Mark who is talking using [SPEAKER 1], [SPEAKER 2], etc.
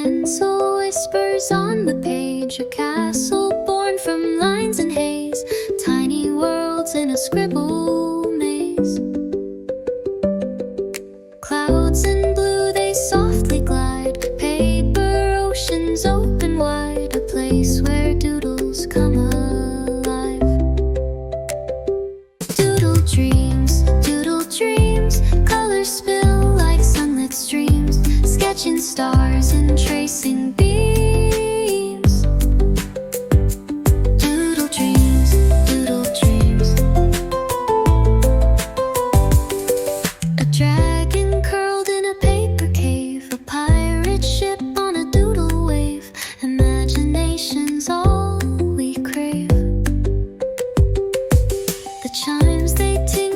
[SPEAKER 1] pencil whispers on the page, a castle born from lines and haze, tiny worlds in a scribble maze. Clouds in blue, they softly glide, paper oceans open wide, a place where doodles come alive. Doodle dreams, colors spill like sunlit streams, sketching stars and tracing beams. Doodle dreams, doodle dreams. A dragon curled in a paper cave, a pirate ship on a doodle wave, imagination's all we crave. The chimes, they tinkle